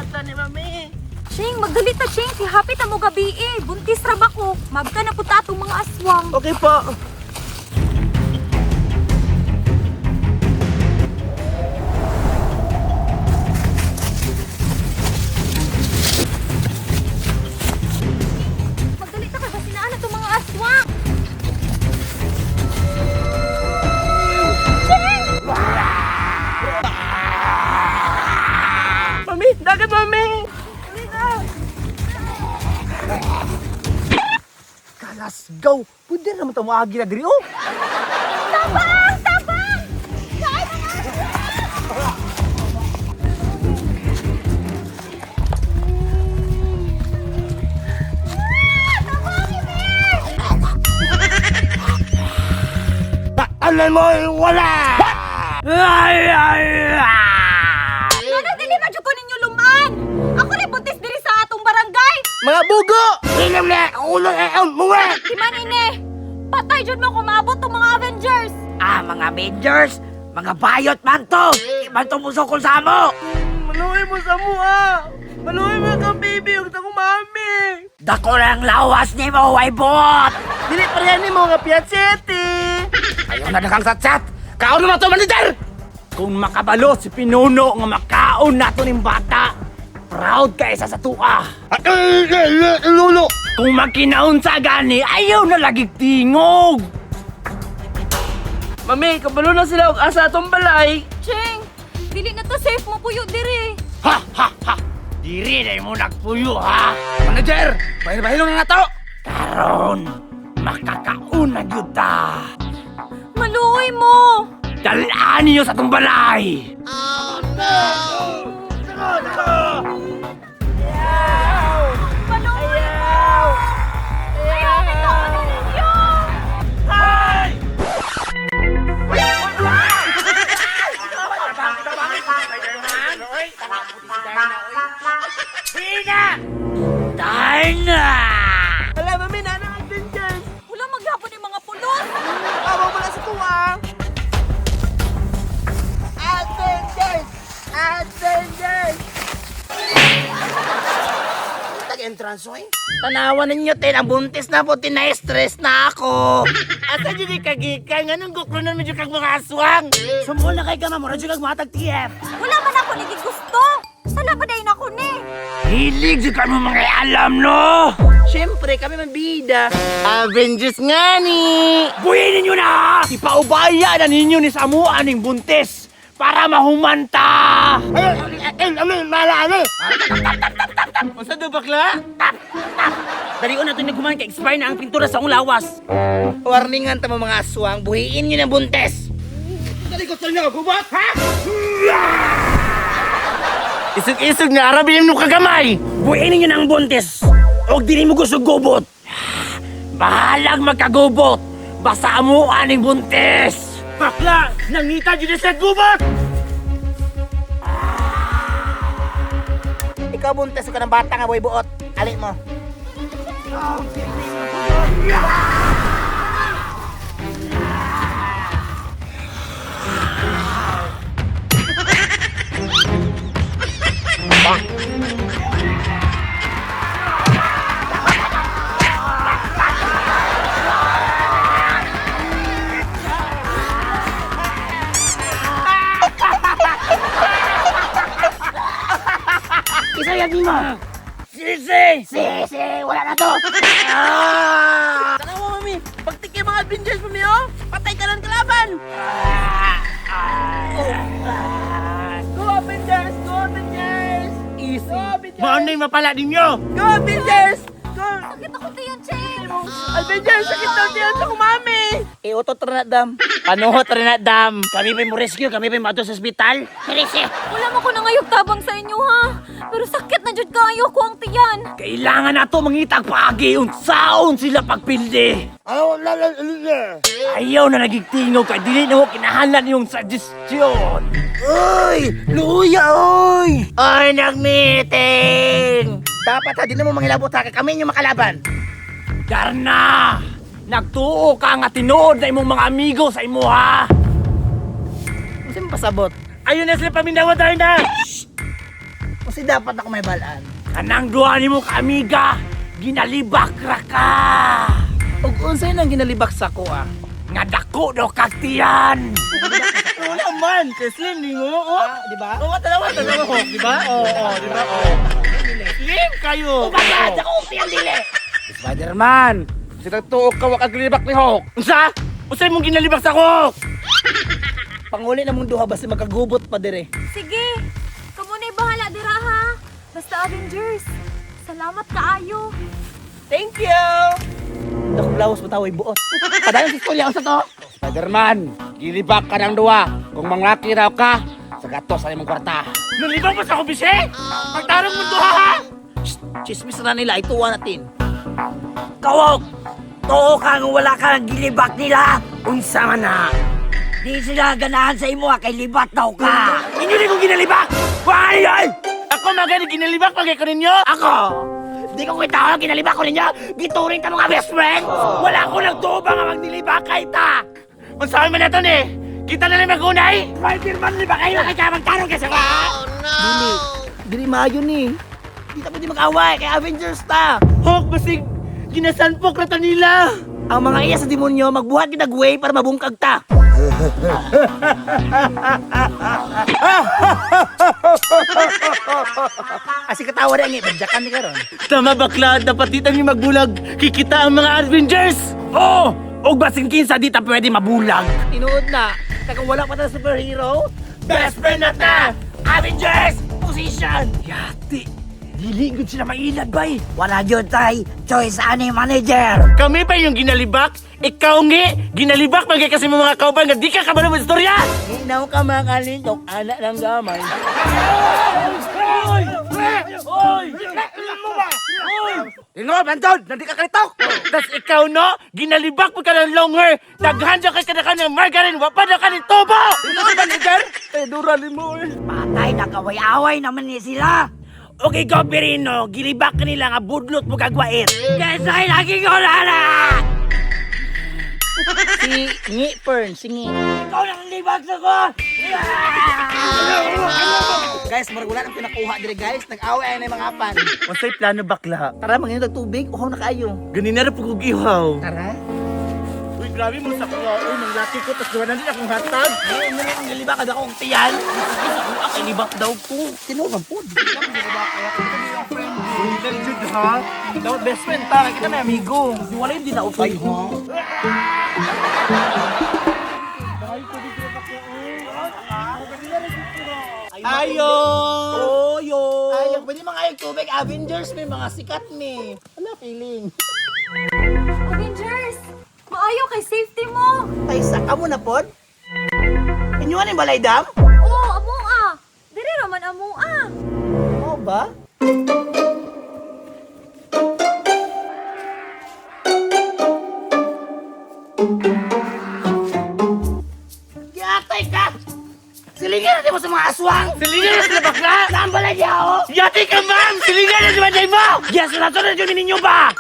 ta ni Mami. Ching, magdali ta, Ching. Si Happy ta mo gabi eh. Buntis ra ba ko? Magka na po tatong mga aswang. Okay po. Magdali ta ka kasi naan na itong mga aswang. Mami, dagat Mami. Let's go. Pwede naman ito maagi na diri, oh. Tabang! Tabang! Saan mga Alam mo, wala! Nono, dili ba dyan ko ninyo lumaan? Ako rin buntis diri sa atong barangay. Mga bugo! Ilam na! Ulo eon! Muwi! Di man ini. Patay dyan mo kumabot tong mga Avengers. Ah, mga Avengers! Mga bayot man to! Iban to musokol sa amo! Maluhay mo sa mua! Maluhay mo kang baby! Huwag sa kumami! Dako lang lawas ni mo, waibot! Dili pa rin ni mga piatsete! Ayaw na nakang satsat! Kaon naman to, manager! Kung makabalo si Pinuno nga makaon nato ning bata, proud ka isa sa tua. Lulo! Kung makinaon sa gani, ayaw na lagi tingog! Mami, kabalo na sila og asa atong balay! Ching, dili na to safe mo puyo diri. Ha, ha, ha! Diri na mo nagpuyo, ha? Manager, bahil-bahilong na to! Karon, makakaon na yun ta! Maluoy mo. Dalaan niyo sa itong balay! Maluoy mo. Ayaw na to. Ano ninyo? Dina! Wala, Mami, nanang Avengers! Wala maghapon yung mga pulos. Awa mo na sa tuwa! Avengers! Avengers! Tag-entrance, oy? Tanawan ninyo, tin. Ang buntis na po, tina-stress na ako. Asa dyan yung kagikan? Anong guklunan medyo kag mga aswang? Sumula kay ka na mo, radyo kag matag TF. Wala man ako nigi gusto. Sala pa dahin ako ni. Hilig di ka mo mga alam, no? Siyempre, kami mabida. Avengers nga ni! Buhin ninyo na! Ipaubaya na ninyo ni Samu aning buntis para mahumanta! Malali! Masa do bakla? Dalion na ito nagkumain kay expire na ang pintura sa akong lawas. Warningan tamo mga aswang, buhiin nyo ng buntes! Dali ko sa inyo, gubat, ha? Isog-isog na, arabinin mo kagamay! Buhin ninyo na ang buntis! Huwag din mo gusto gubot! Bahalag magkagubot! Basta mo aning buntes! Bakla! Nangita dyan sa gubat! Ikaw buntes ka ng bata nga, boy buot. Alit mo. Isa yan mo! Sisi! Sisi! Wala na to! Sana mo, mami. Pagtik yung mga Avengers mo niyo, patay ka ng kalaban! Go Avengers! Go Avengers! Easy! Go Avengers! Maunay mapala ninyo! Go Avengers! Go! Sakit ako tiyan, Ching. Avengers! Sakit daw diyan sa kumami! Iutot rin na dam. Panuhot rin na dam. Kami pa mo rescue, kami pa mo ato sa ospital. Rescue! Wala mo ko nangayog tabang sa inyo, ha? Pero sakit na jud kayo ko ang tiyan. Kailangan na to mangitag paagi unsaon sila pagpildi. Ayaw na nagigtingaw kay dili na mo kinahanglan yung suggestion. Uy! Luya, uy! Ay, nag-meeting! Dapat ha, di na mo mangilabot ha, kami yung makalaban. Darna! Nagtuo ka nga tinuod na imong mga amigo sa imo ha. Kasi mo pasabot. Ayun na sila paminawa Darna. Kasi dapat ako may balaan. Kanang duha nimo ka amiga, ginalibak ra ka. Ug unsay nang ginalibak sa ko ah? Nga dako daw kaktiyan. Wala man, Keslin, di mo, oh. Di ba? Oo, talawa, di ba? Oo, di ba? Slim kayo. Bakit ako upiang dili? Spider-Man, sila tuok ka wag aglibak ni Hulk. Unsa? Unsay mong ginalibak sa Hulk? Panguli na mong duha basta magkagubot pa dire. Sige, kamuna'y bahala dira ha. Basta Avengers, salamat kaayo. Thank you! Dako blawas mataway buot. Padayon si Kuya sa to. Spider-Man, gilibak ka ng duwa. Kung manglaki raw ka, sa gatos sa imong kwarta. Nalibak mo sa kubise? Pagtarong mo duha ha? Chismis na nila, ituwa natin. Kawok! Too kang wala kang gilibak nila! Unsa man na! Di sila ganahan sa imo kay libat daw ka! Inyo rin kong ginalibak! Why ay! Ako magani ginalibak pagay ko ninyo? Ako! Di ko kita ginalibak ko ninyo! Gituring ka mga best friend! Wala ko nagtuba nga magnilibak kay ta! Ang sabi man nato ni, kita na lang magunay! Spider-Man libak kayo kay ka magtarong ka sa ka! Dili maayo ni. Di ta pwede mag-away kay Avengers ta. Hulk, basig ginasanpok na ta nila! Ang mga iya sa demonyo magbuhat kita way para mabungkag ta. Asi katawa na nga, badyakan ni karon. Tama bakla, dapat dito yung magbulag. Kikita ang mga Avengers! Oo! O basing kinsa di ta pwede mabulag. Tinuod na, kung wala pa ta superhero, Best friend na ta! Avengers position. Yati! Diligod sila mailad, bay! Wala yun tay! Choice ani manager! Kami pa yung ginalibak? Ikaw ngi! Ginalibak magay kasi mga kauban nga di ka kabalo mo istorya! Inaw ka mga kalintok, anak ng gamay. Hoy! Hoy! Tingol, Bandod! Nandi ka kalitok! Tas ikaw no, ginalibak mo ka ng long hair! Daghan dyan kay ka ng margarine, wapad na ka ng tubo! Tingol, manager! Eh, durali mo eh! Patay, nakaway-away naman ni sila! Okay, go, Perino. Gilibak ka nila nga budlot mo kagwait. Kasi lagi ko na! Si Ngi Fern, si Ngi. Ikaw nang libak sa ko! Guys, marag wala nang pinakuha dire guys. Nag-away na yung mga apan. Masay plano bakla. Tara, manginom ng tubig. Uhaw na kayo. Ganin na rin pag-ugihaw. Tara. Uy, grabe mo sa kuha. Uy, manglaki ko, tas gawa na din akong hatag. Ngayon na lang nilibak ka akong tiyan. Ako ilibak daw ko. Tinugang po. Uy, Jud ha? Dapat best friend ta. Kita may amigo. Wala yung dinaupay. Ayo! Oyo! Ayaw, pwede mga ayong tubig. Avengers, may mga sikat ni. Wala feeling. Avengers, maayo kay safety mo. Tay, saka mo na pod? Inyuan yung balay dam? Oo, amo ah. Diri raman amo ah. Oo ba? Yatay ka! Silingin natin mo sa mga aswang! Silingan na sila bakla! Saan balay niya, oh? Yati ka, ma'am! Silingan na si Manday mo! Yes, nato na yun ninyo ba?